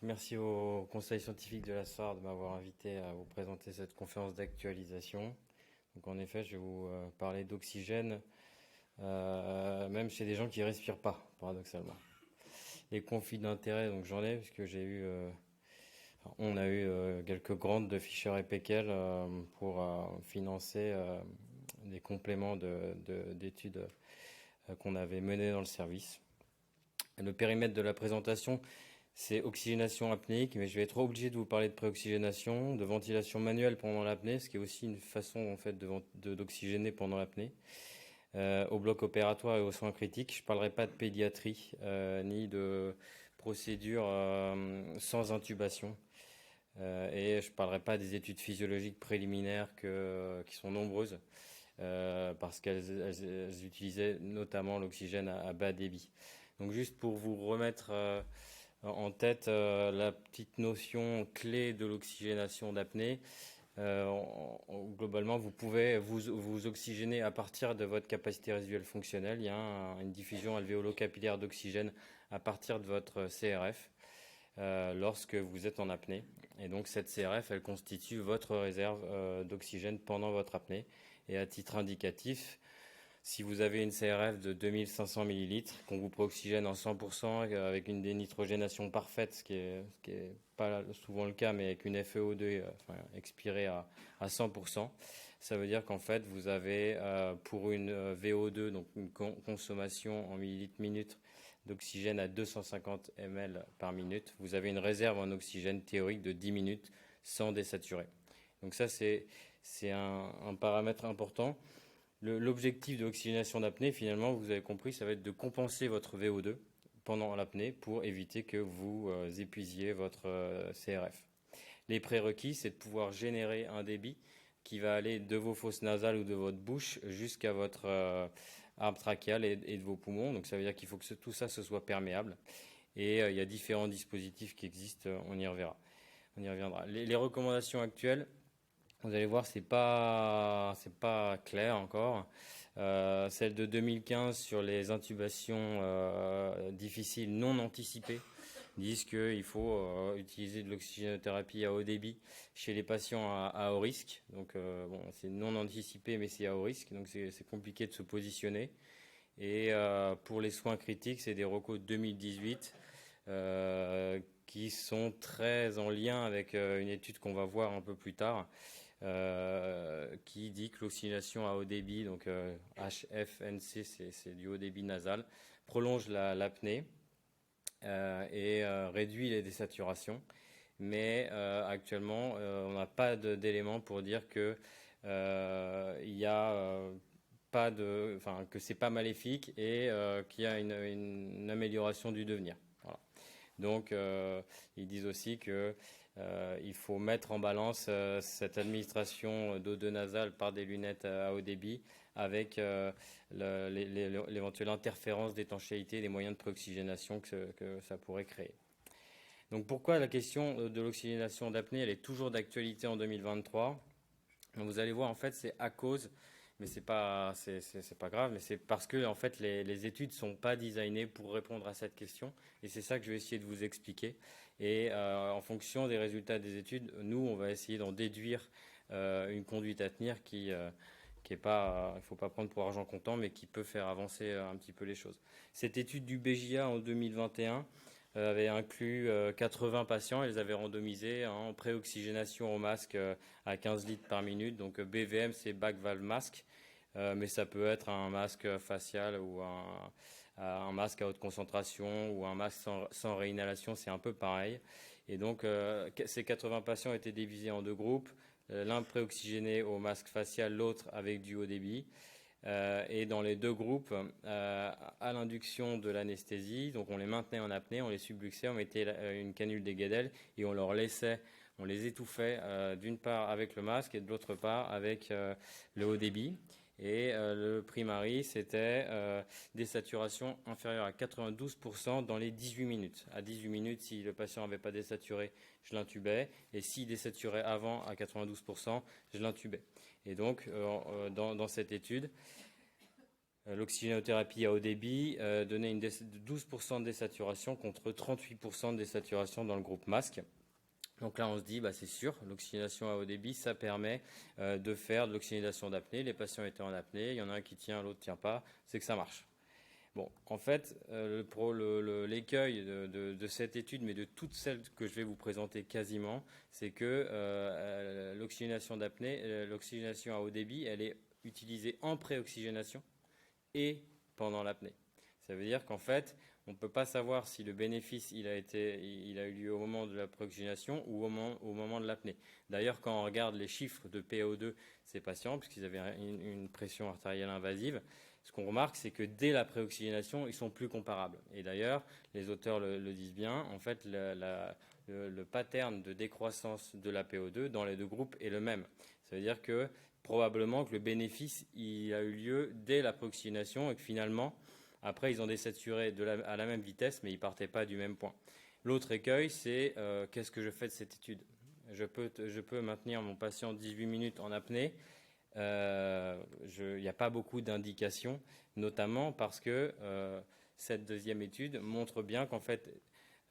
Merci au Conseil scientifique de la SAR de m'avoir invité à vous présenter cette conférence d'actualisation. Donc en effet, je vais vous parler d'oxygène, même chez des gens qui respirent pas, paradoxalement. Les conflits d'intérêts, donc j'en ai, puisque on a eu quelques grandes de Fischer et Paykel pour financer des compléments d'études qu'on avait menées dans le service. Le périmètre de la présentation, c'est oxygénation apnéique, mais je vais être obligé de vous parler de préoxygénation, de ventilation manuelle pendant l'apnée, ce qui est aussi une façon en fait d'oxygéner pendant l'apnée, au bloc opératoire et aux soins critiques. Je ne parlerai pas de pédiatrie ni de procédures sans intubation. Et je ne parlerai pas des études physiologiques préliminaires qui sont nombreuses, parce qu'elles utilisaient notamment l'oxygène à bas débit. Donc juste pour vous remettre en tête la petite notion clé de l'oxygénation d'apnée, globalement vous pouvez vous oxygéner à partir de votre capacité résiduelle fonctionnelle. Il y a une diffusion alvéolo-capillaire d'oxygène à partir de votre CRF lorsque vous êtes en apnée. Et donc cette CRF, elle constitue votre réserve d'oxygène pendant votre apnée. Et à titre indicatif, si vous avez une CRF de 2500 millilitres, qu'on vous préoxygène en 100% avec une dénitrogénation parfaite, ce qui est pas souvent le cas, mais avec une FeO2 expirée à 100%, ça veut dire qu'en fait vous avez pour une VO2, donc une consommation en millilitres minute d'oxygène à 250 ml par minute, vous avez une réserve en oxygène théorique de 10 minutes sans désaturer. Donc ça c'est un paramètre important. L'objectif de l'oxygénation d'apnée, finalement, vous avez compris, ça va être de compenser votre VO2 pendant l'apnée pour éviter que vous épuisiez votre CRF. Les prérequis, c'est de pouvoir générer un débit qui va aller de vos fosses nasales ou de votre bouche jusqu'à votre arbre trachéal et de vos poumons. Donc ça veut dire qu'il faut que tout ça se soit perméable. Et il y a différents dispositifs qui existent, on y reviendra. Les recommandations actuelles, vous allez voir, c'est pas clair encore. Celle de 2015 sur les intubations difficiles non anticipées disent qu'il faut utiliser de l'oxygénothérapie à haut débit chez les patients à haut risque. Donc bon, c'est non anticipé, mais c'est à haut risque, donc c'est compliqué de se positionner. Et pour les soins critiques, c'est des recos de 2018 qui sont très en lien avec une étude qu'on va voir un peu plus tard, qui dit que l'oxygénation à haut débit, donc HFNC, c'est du haut débit nasal, prolonge l'apnée et réduit les désaturations. Mais actuellement, on n'a pas d'éléments pour dire que il y a pas de, enfin que c'est pas maléfique et qu'il y a une amélioration du devenir. Voilà. Donc, ils disent aussi que il faut mettre en balance cette administration d'eau nasale par des lunettes à haut débit avec l'éventuelle interférence d'étanchéité des moyens de préoxygénation que ça pourrait créer. Donc, pourquoi la question de l'oxygénation d'apnée, elle est toujours d'actualité en 2023? Vous allez voir, en fait, c'est à cause, mais c'est pas grave, mais c'est parce que en fait les études sont pas designées pour répondre à cette question, et c'est ça que je vais essayer de vous expliquer. Et en fonction des résultats des études, nous, on va essayer d'en déduire une conduite à tenir qui est pas, il faut pas prendre pour argent comptant, mais qui peut faire avancer un petit peu les choses. Cette étude du BJA en 2021 avait inclus 80 patients. Ils avaient randomisé en préoxygénation au masque à 15 litres par minute. Donc BVM, c'est back valve masque. Mais ça peut être un masque facial ou un masque à haute concentration ou un masque sans réinhalation, c'est un peu pareil. Et donc ces 80 patients étaient divisés en deux groupes, l'un préoxygéné au masque facial, l'autre avec du haut débit. Et dans les deux groupes, à l'induction de l'anesthésie, donc on les maintenait en apnée, on les subluxait, on mettait une canule des Guedel et on leur laissait, on les étouffait d'une part avec le masque et de l'autre part avec le haut débit. Et le primary, c'était des saturations inférieures à 92% dans les 18 minutes. À 18 minutes, si le patient n'avait pas désaturé, je l'intubais. Et s'il désaturait avant à 92%, je l'intubais. Et donc, dans cette étude, L'oxygénothérapie à haut débit donnait une 12% de désaturation contre 38% de désaturation dans le groupe masque. Donc là, on se dit, c'est sûr, l'oxygénation à haut débit, ça permet de faire de l'oxygénation d'apnée. Les patients étaient en apnée, il y en a un qui tient, l'autre ne tient pas, c'est que ça marche. Bon, en fait, l'écueil de cette étude, mais de toutes celles que je vais vous présenter quasiment, c'est que l'oxygénation d'apnée, l'oxygénation à haut débit, elle est utilisée en préoxygénation et pendant l'apnée. Ça veut dire qu'en fait, on ne peut pas savoir si le bénéfice il a eu lieu au moment de la préoxygénation ou au moment de l'apnée. D'ailleurs, quand on regarde les chiffres de PaO2 de ces patients, puisqu'ils avaient une pression artérielle invasive, ce qu'on remarque, c'est que dès la préoxygénation, ils sont plus comparables. Et d'ailleurs, les auteurs le disent bien, en fait, le pattern de décroissance de la PO2 dans les deux groupes est le même. Ça veut dire que probablement que le bénéfice il a eu lieu dès la préoxygénation et que finalement, après, ils ont désaturé à la même vitesse, mais ils ne partaient pas du même point. L'autre écueil, c'est qu'est-ce que je fais de cette étude ? Je peux maintenir mon patient 18 minutes en apnée. Il n'y a pas beaucoup d'indications, notamment parce que cette deuxième étude montre bien qu'en fait,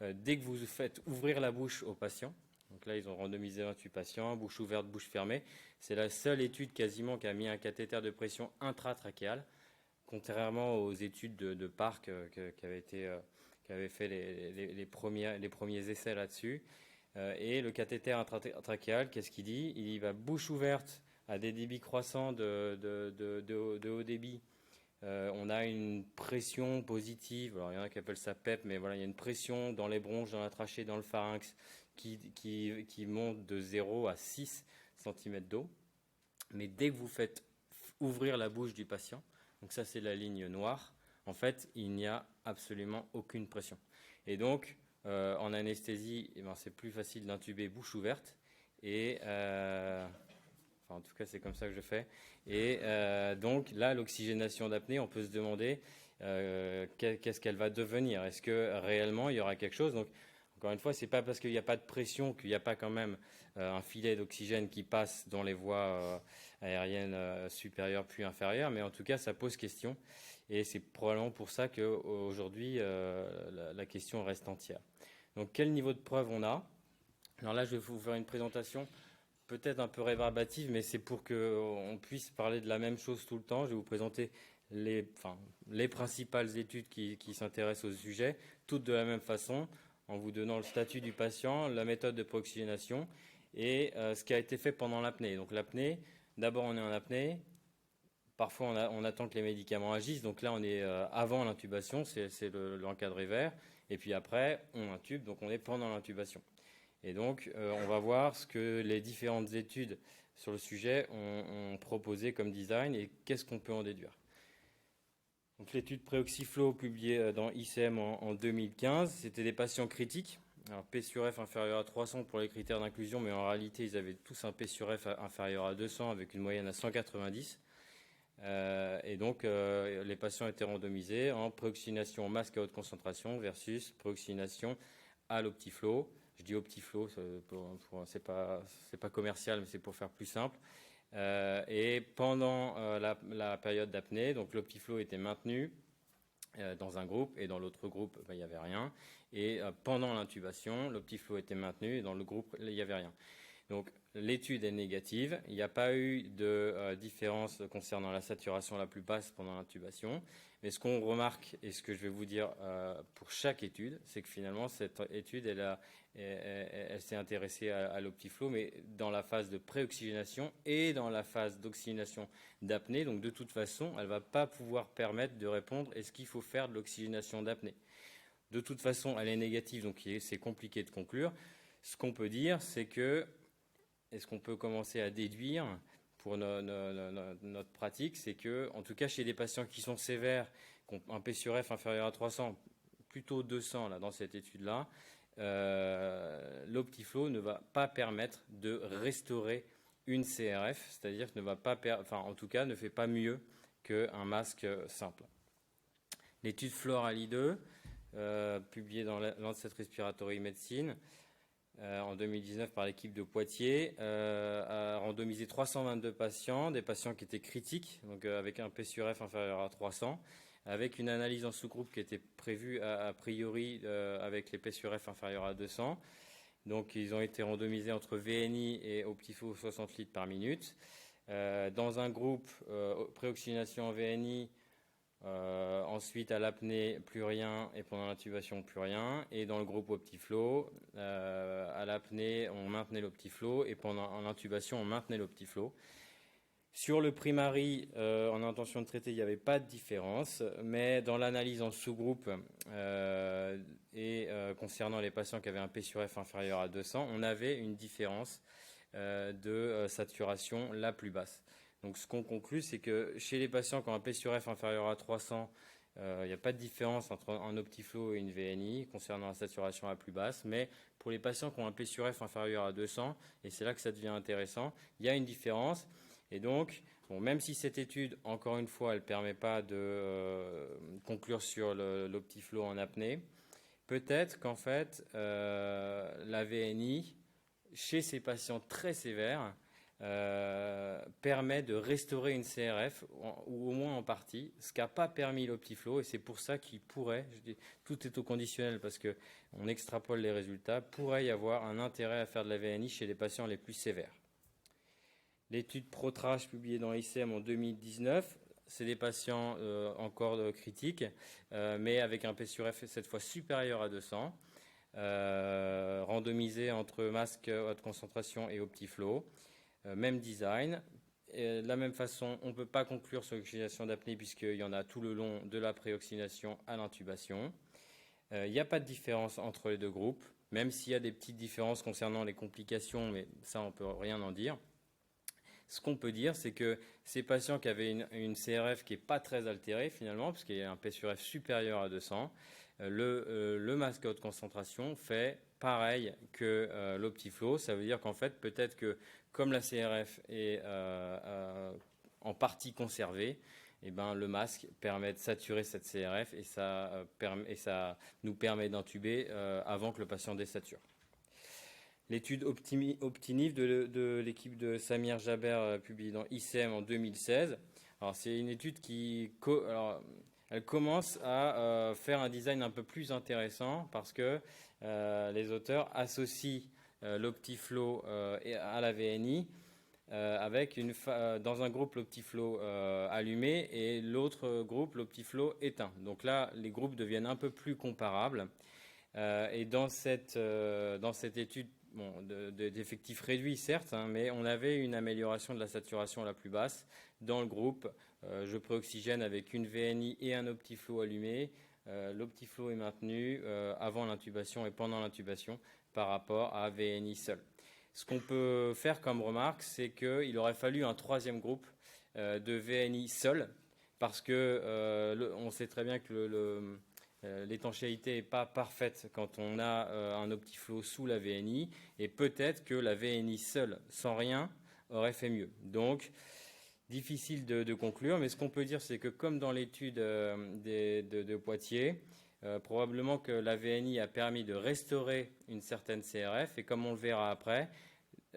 dès que vous faites ouvrir la bouche au patient, donc là ils ont randomisé 28 patients, bouche ouverte, bouche fermée, c'est la seule étude quasiment qui a mis un cathéter de pression intratrachéal, contrairement aux études de Park qui avaient fait les premiers essais là-dessus. Et le cathéter intratrachéal, qu'est-ce qu'il dit ? Il va bouche ouverte à des débits croissants de haut débit. On a une pression positive, alors il y en a qui appellent ça PEP, mais voilà, il y a une pression dans les bronches, dans la trachée, dans le pharynx qui monte de 0 à 6 cm d'eau. Mais dès que vous faites ouvrir la bouche du patient, donc ça c'est la ligne noire, en fait il n'y a absolument aucune pression. Et donc en anesthésie, c'est plus facile d'intuber bouche ouverte. Et en tout cas c'est comme ça que je fais. Et donc là l'oxygénation d'apnée, on peut se demander qu'est-ce qu'elle va devenir. Est-ce que réellement il y aura quelque chose ? Donc encore une fois, c'est pas parce qu'il n'y a pas de pression qu'il n'y a pas quand même un filet d'oxygène qui passe dans les voies aériennes supérieures puis inférieures, mais en tout cas ça pose question et c'est probablement pour ça qu'aujourd'hui la question reste entière. Donc quel niveau de preuve on a ? Alors là je vais vous faire une présentation peut-être un peu rébarbative, mais c'est pour qu'on puisse parler de la même chose tout le temps. Je vais vous présenter les principales études qui s'intéressent au sujet, toutes de la même façon, en vous donnant le statut du patient, la méthode de préoxygénation et ce qui a été fait pendant l'apnée. Donc l'apnée, d'abord on est en apnée, parfois on attend que les médicaments agissent, donc là on est avant l'intubation, c'est l'encadré vert, et puis après on intube, donc on est pendant l'intubation. Et donc on va voir ce que les différentes études sur le sujet ont proposé comme design et qu'est-ce qu'on peut en déduire. Donc l'étude Préoxyflow publiée dans ICM en 2015, c'était des patients critiques. Alors P sur F inférieur à 300 pour les critères d'inclusion, mais en réalité ils avaient tous un P sur F inférieur à 200 avec une moyenne à 190. Et donc les patients étaient randomisés en préoxygénation masque à haute concentration versus préoxygénation à l'Optiflow. Je dis Optiflow, c'est pas commercial, mais c'est pour faire plus simple. Et pendant la période d'apnée, donc l'Optiflow était maintenu dans un groupe et dans l'autre groupe, il n'y avait rien. Et pendant l'intubation, l'Optiflow était maintenu et dans le groupe, il n'y avait rien. Donc l'étude est négative. Il n'y a pas eu de différence concernant la saturation la plus basse pendant l'intubation. Mais ce qu'on remarque et ce que je vais vous dire pour chaque étude, c'est que finalement cette étude, elle s'est intéressée à l'Optiflow, mais dans la phase de préoxygénation et dans la phase d'oxygénation d'apnée. Donc de toute façon, elle ne va pas pouvoir permettre de répondre est-ce qu'il faut faire de l'oxygénation d'apnée. De toute façon, elle est négative, donc c'est compliqué de conclure. Ce qu'on peut dire, c'est que est-ce qu'on peut commencer à déduire pour notre pratique, c'est que, en tout cas chez des patients qui sont sévères, qui ont un P sur F inférieur à 300, plutôt 200 là, dans cette étude-là, l'Optiflow ne va pas permettre de restaurer une CRF, c'est-à-dire que en tout cas ne fait pas mieux qu'un masque simple. L'étude Florali 2, publiée dans Lancet Respiratory Medicine, en 2019 par l'équipe de Poitiers, a randomisé 322 patients, des patients qui étaient critiques, donc avec un P sur F inférieur à 300, avec une analyse en sous-groupe qui était prévue a priori avec les P sur F inférieurs à 200. Donc ils ont été randomisés entre VNI et Optiflow 60 litres par minute. Dans un groupe préoxygénation en VNI, ensuite à l'apnée plus rien et pendant l'intubation plus rien, et dans le groupe Optiflow à l'apnée on maintenait l'Optiflow et pendant l'intubation on maintenait l'Optiflow. Sur le primary en intention de traiter il n'y avait pas de différence, mais dans l'analyse en sous-groupe concernant les patients qui avaient un P sur F inférieur à 200, on avait une différence de saturation la plus basse. Donc ce qu'on conclut, c'est que chez les patients qui ont un P sur F inférieur à 300, il n'y a pas de différence entre un Optiflow et une VNI concernant la saturation la plus basse, mais pour les patients qui ont un P sur F inférieur à 200, et c'est là que ça devient intéressant, il y a une différence. Et donc, bon, même si cette étude, encore une fois, elle ne permet pas de conclure sur l'Optiflow en apnée, peut-être qu'en fait, la VNI, chez ces patients très sévères, permet de restaurer une CRF, ou au moins en partie, ce qu'a pas permis l'Optiflow, et c'est pour ça qu'il pourrait, je dis, tout est au conditionnel parce qu'on extrapole les résultats, pourrait y avoir un intérêt à faire de la VNI chez les patients les plus sévères. L'étude ProTrash publiée dans ICM en 2019, c'est des patients encore critiques, mais avec un P sur F cette fois supérieur à 200, randomisé entre masque haute concentration et Optiflow. Même design. Et de la même façon, on ne peut pas conclure sur l'oxygénation d'apnée puisqu'il y en a tout le long de la préoxygénation à l'intubation. Il n'y a pas de différence entre les deux groupes, même s'il y a des petites différences concernant les complications, mais ça, on ne peut rien en dire. Ce qu'on peut dire, c'est que ces patients qui avaient une CRF qui n'est pas très altérée finalement, parce qu'il y a un P sur F supérieur à 200, le masque à haute concentration fait pareil que l'Optiflow. Ça veut dire qu'en fait, peut-être que comme la CRF est en partie conservée, eh ben, le masque permet de saturer cette CRF et ça nous permet d'intuber avant que le patient désature. L'étude Optinif de l'équipe de Samir Jaber publiée dans ICM en 2016. Alors, c'est une étude elle commence à faire un design un peu plus intéressant parce que les auteurs associent l'Optiflow à la VNI avec dans un groupe l'Optiflow allumé et l'autre groupe l'Optiflow éteint. Donc là, les groupes deviennent un peu plus comparables. Et dans cette étude, bon, d'effectifs réduits certes, hein, mais on avait une amélioration de la saturation la plus basse dans le groupe. Je préoxygène avec une VNI et un Optiflow allumé. L'Optiflow est maintenu avant l'intubation et pendant l'intubation par rapport à VNI seul. Ce qu'on peut faire comme remarque, c'est qu'il aurait fallu un troisième groupe de VNI seul, parce que on sait très bien que l'étanchéité n'est pas parfaite quand on a un Optiflow sous la VNI, et peut-être que la VNI seule, sans rien, aurait fait mieux. Donc, difficile de conclure, mais ce qu'on peut dire, c'est que comme dans l'étude de Poitiers, probablement que la VNI a permis de restaurer une certaine CRF, et comme on le verra après,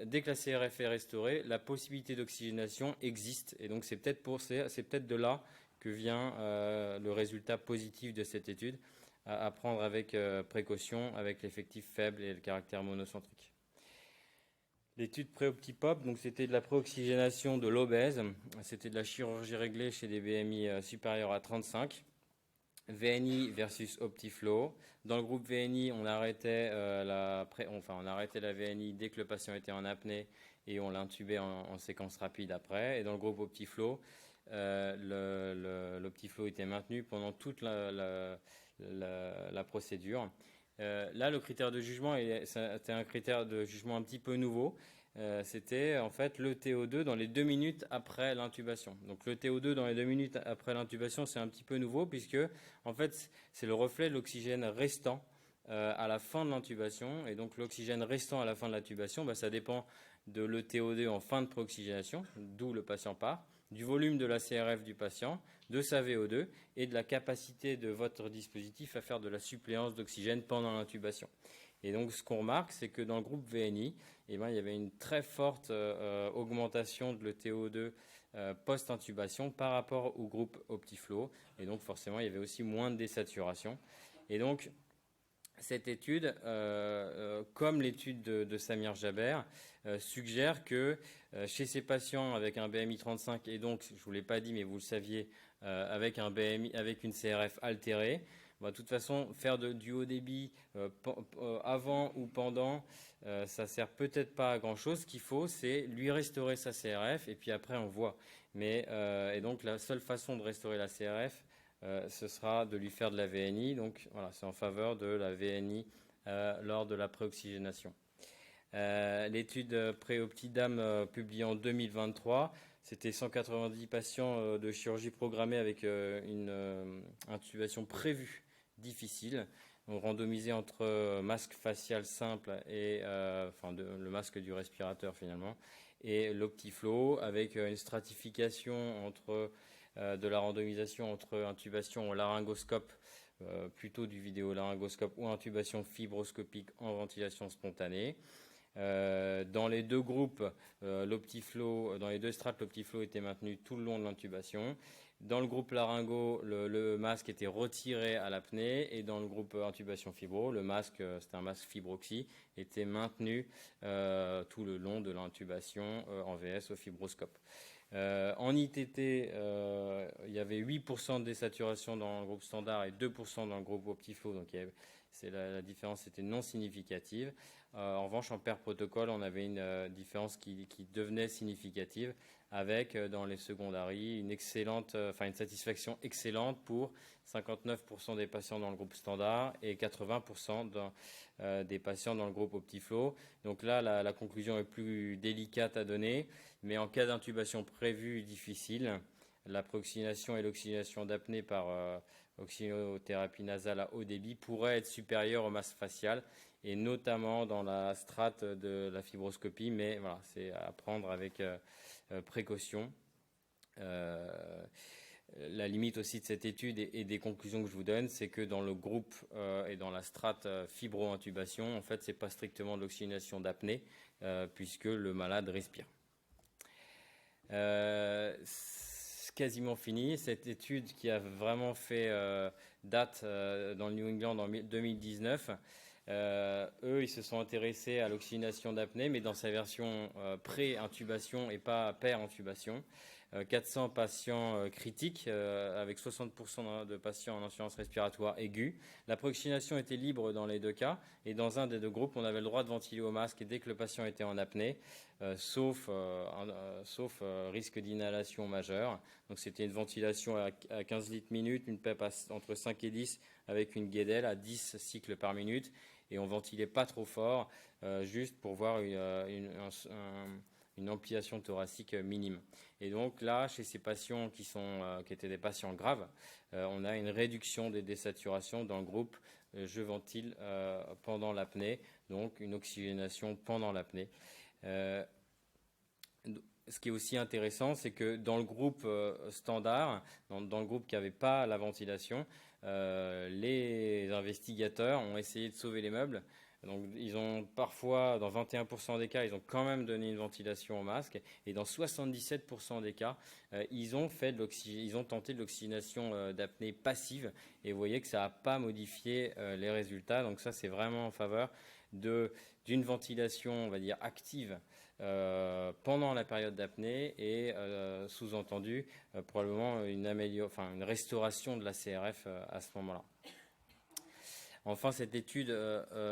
dès que la CRF est restaurée, la possibilité d'oxygénation existe, et donc c'est peut-être de là que vient le résultat positif de cette étude, à prendre avec précaution, avec l'effectif faible et le caractère monocentrique. L'étude pré-Optipop, donc c'était de la préoxygénation de l'obèse, c'était de la chirurgie réglée chez des BMI supérieurs à 35, VNI versus Optiflow. Dans le groupe VNI, on arrêtait la VNI dès que le patient était en apnée et on l'intubait en séquence rapide après. Et dans le groupe Optiflow, l'Optiflow était maintenu pendant toute la procédure. Là, le critère de jugement, c'était un critère de jugement un petit peu nouveau. C'était en fait le TO2 dans les 2 minutes après l'intubation. Donc le TO2 dans les 2 minutes après l'intubation, c'est un petit peu nouveau puisque en fait c'est le reflet de l'oxygène restant à la fin de l'intubation. Et donc l'oxygène restant à la fin de l'intubation, ça dépend de le TO2 en fin de préoxygénation, d'où le patient part, du volume de la CRF du patient, de sa VO2 et de la capacité de votre dispositif à faire de la suppléance d'oxygène pendant l'intubation. Et donc, ce qu'on remarque, c'est que dans le groupe VNI, eh ben, il y avait une très forte augmentation de l'ETO2 post-intubation par rapport au groupe Optiflow. Et donc, forcément, il y avait aussi moins de désaturation. Et donc, cette étude, comme l'étude de Samir Jaber, suggère que chez ces patients avec un BMI 35, et donc, je ne vous l'ai pas dit, mais vous le saviez, avec un BMI, avec une CRF altérée, de toute façon, faire du haut débit avant ou pendant, ça sert peut-être pas à grand-chose. Ce qu'il faut, c'est lui restaurer sa CRF, et puis après, on voit. Mais, et donc, la seule façon de restaurer la CRF, ce sera de lui faire de la VNI. Donc voilà, c'est en faveur de la VNI lors de la préoxygénation. L'étude Préoptidam publiée en 2023, c'était 190 patients de chirurgie programmée avec une intubation prévue difficile, donc randomisé entre masque facial simple et le masque du respirateur finalement, et l'Optiflow avec une stratification entre de la randomisation entre intubation au laryngoscope, plutôt du vidéolaryngoscope, ou intubation fibroscopique en ventilation spontanée. Dans les deux groupes, l'Optiflow, dans les deux strates, l'Optiflow était maintenu tout le long de l'intubation. Dans le groupe laryngo, le masque était retiré à l'apnée, et dans le groupe intubation fibro, le masque, c'était un masque fibroxy, était maintenu tout le long de l'intubation en VS au fibroscope. En ITT, il y avait 8% de désaturation dans le groupe standard et 2% dans le groupe Optiflow, donc la différence était non significative. En revanche, en pair protocole, on avait une différence qui devenait significative, avec dans les secondaries une satisfaction excellente pour 59% des patients dans le groupe standard et 80% des patients dans le groupe Optiflow. Donc là, la conclusion est plus délicate à donner, mais en cas d'intubation prévue difficile, la préoxygénation et l'oxygénation d'apnée par oxygénothérapie nasale à haut débit pourrait être supérieure au masque facial, et notamment dans la strate de la fibroscopie, mais voilà, c'est à prendre avec précaution. La limite aussi de cette étude et des conclusions que je vous donne, c'est que dans le groupe et dans la strate fibro-intubation, en fait, c'est pas strictement de l'oxygénation d'apnée, puisque le malade respire. C'est quasiment fini. Cette étude qui a vraiment fait date dans le New England en 2019, eux, ils se sont intéressés à l'oxygénation d'apnée, mais dans sa version pré-intubation et pas per-intubation. 400 patients critiques, avec 60% de patients en insuffisance respiratoire aiguë. La préoxygénation était libre dans les deux cas, et dans un des deux groupes, on avait le droit de ventiler au masque dès que le patient était en apnée, sauf risque d'inhalation majeure. Donc c'était une ventilation à 15 litres minute, une PEP entre 5 et 10, avec une Guedel à 10 cycles par minute, et on ventilait pas trop fort, juste pour voir une ampliation thoracique minime. Et donc là, chez ces patients qui étaient des patients graves, on a une réduction des désaturations dans le groupe je ventile pendant l'apnée, donc une oxygénation pendant l'apnée. Ce qui est aussi intéressant, c'est que dans le groupe standard, dans le groupe qui n'avait pas la ventilation, les investigateurs ont essayé de sauver les meubles. Donc, ils ont parfois, dans 21% des cas, ils ont quand même donné une ventilation au masque, et dans 77% des cas, ils ont tenté de l'oxygénation d'apnée passive, et vous voyez que ça n'a pas modifié les résultats. Donc ça, c'est vraiment en faveur d'une ventilation, on va dire, active pendant la période d'apnée, et sous-entendu probablement une restauration de la CRF à ce moment-là. Enfin, cette étude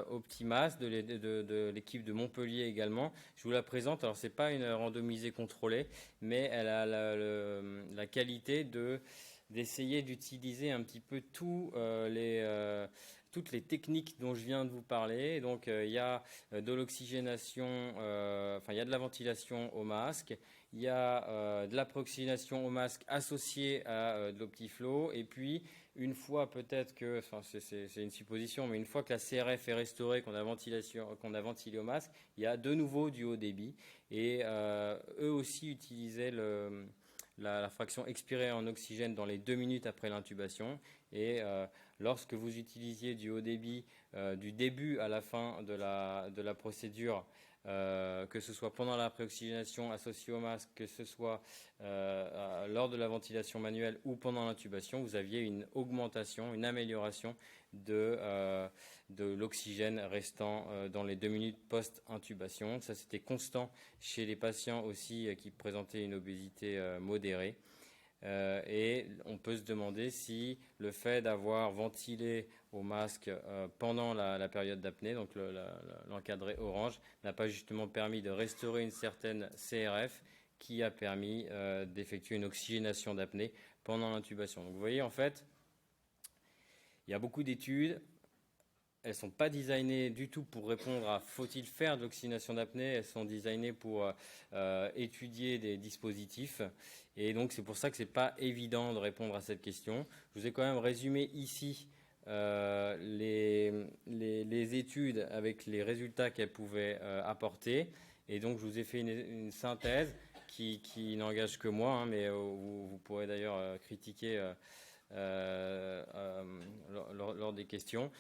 Optimas de l'équipe de Montpellier également, je vous la présente. Alors, c'est pas une randomisée contrôlée, mais elle a la qualité d'essayer d'utiliser un petit peu toutes les techniques dont je viens de vous parler. Donc, il y a de l'oxygénation, il y a de la ventilation au masque, il y a de la préoxygénation au masque associée à de l'Optiflow, et puis une fois peut-être que, c'est une supposition, mais une fois que la CRF est restaurée, qu'on a ventilé au masque, il y a de nouveau du haut débit, et eux aussi utilisaient la fraction expirée en oxygène dans les 2 minutes après l'intubation, et lorsque vous utilisiez du haut débit du début à la fin de la procédure, que ce soit pendant la préoxygénation associée au masque, que ce soit lors de la ventilation manuelle ou pendant l'intubation, vous aviez une augmentation, une amélioration de l'oxygène restant dans les 2 minutes post-intubation. Ça, c'était constant chez les patients aussi qui présentaient une obésité modérée. Et on peut se demander si le fait d'avoir ventilé au masque pendant la période d'apnée, donc l'encadré orange, n'a pas justement permis de restaurer une certaine CRF qui a permis d'effectuer une oxygénation d'apnée pendant l'intubation. Donc vous voyez, en fait, il y a beaucoup d'études. Elles ne sont pas designées du tout pour répondre à faut-il faire de l'oxygénation d'apnée. Elles sont designées pour étudier des dispositifs. Et donc c'est pour ça que ce n'est pas évident de répondre à cette question. Je vous ai quand même résumé ici les études avec les résultats qu'elles pouvaient apporter. Et donc je vous ai fait une synthèse qui n'engage que moi, hein, mais vous pourrez d'ailleurs critiquer lors des questions.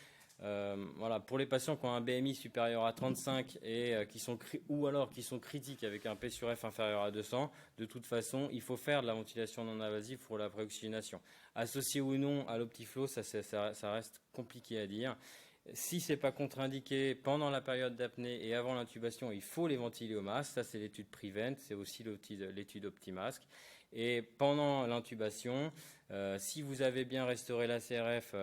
Voilà, pour les patients qui ont un BMI supérieur à 35 et qui sont critiques avec un P sur F inférieur à 200, de toute façon, il faut faire de la ventilation non invasive pour la préoxygénation. Associé ou non à l'Optiflow, ça reste compliqué à dire. Si ce n'est pas contre-indiqué pendant la période d'apnée et avant l'intubation, il faut les ventiler au masque. Ça, c'est l'étude Prevent, c'est aussi l'étude OptiMask. Et pendant l'intubation, si vous avez bien restauré la CRF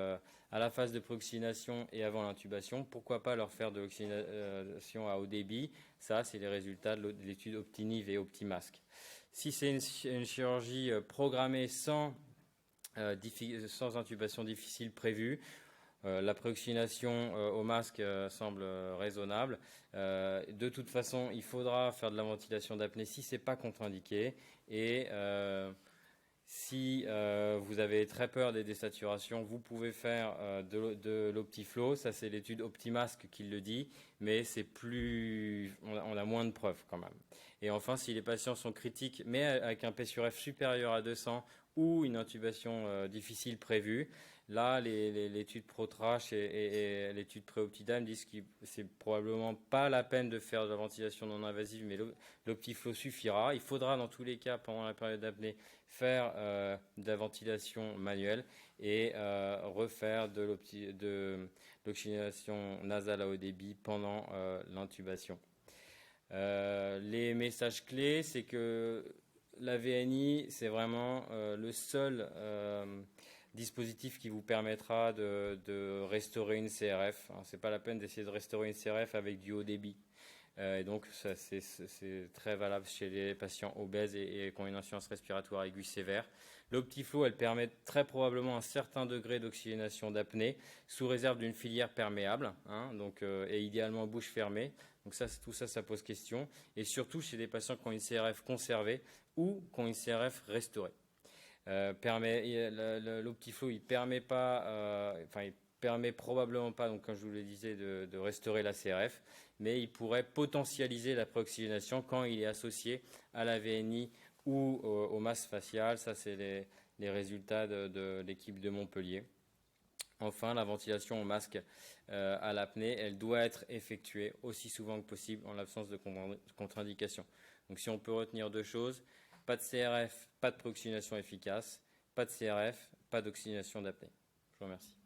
à la phase de préoxygénation et avant l'intubation, pourquoi pas leur faire de l'oxygénation à haut débit? Ça, c'est les résultats de l'étude OptiNiv et OptiMask. Si c'est une chirurgie programmée sans intubation difficile prévue, la préoxygénation au masque semble raisonnable. De toute façon, il faudra faire de la ventilation d'apnée si ce n'est pas contre-indiqué. Et si vous avez très peur des désaturations, vous pouvez faire de l'Optiflow. Ça, c'est l'étude OptiMask qui le dit, mais on a moins de preuves quand même. Et enfin, si les patients sont critiques, mais avec un P sur F supérieur à 200 ou une intubation difficile prévue, là, l'étude ProTrash et l'étude Préoptidam disent que c'est probablement pas la peine de faire de la ventilation non invasive, mais l'Optiflow suffira. Il faudra dans tous les cas, pendant la période d'apnée, faire de la ventilation manuelle et refaire de l'oxygénation nasale à haut débit pendant l'intubation. Les messages clés, c'est que la VNI, c'est vraiment le seul dispositif qui vous permettra de restaurer une CRF. Ce n'est pas la peine d'essayer de restaurer une CRF avec du haut débit. Et donc, c'est très valable chez les patients obèses et qui ont une insuffisance respiratoire aiguë sévère. L'Optiflow, elle permet très probablement un certain degré d'oxygénation d'apnée sous réserve d'une filière perméable, hein, et idéalement bouche fermée. Donc tout ça, ça pose question. Et surtout chez des patients qui ont une CRF conservée ou qui ont une CRF restaurée. L'Optiflow, il permet pas, il permet probablement pas, donc comme je vous le disais, de restaurer la CRF, mais il pourrait potentialiser la préoxygénation quand il est associé à la VNI ou aux masses faciales. Ça, c'est les résultats de l'équipe de Montpellier. Enfin, la ventilation au masque à l'apnée, elle doit être effectuée aussi souvent que possible en l'absence de contre-indication. Donc si on peut retenir deux choses, pas de CRF, pas de préoxygénation efficace, pas de CRF, pas d'oxygénation d'apnée. Je vous remercie.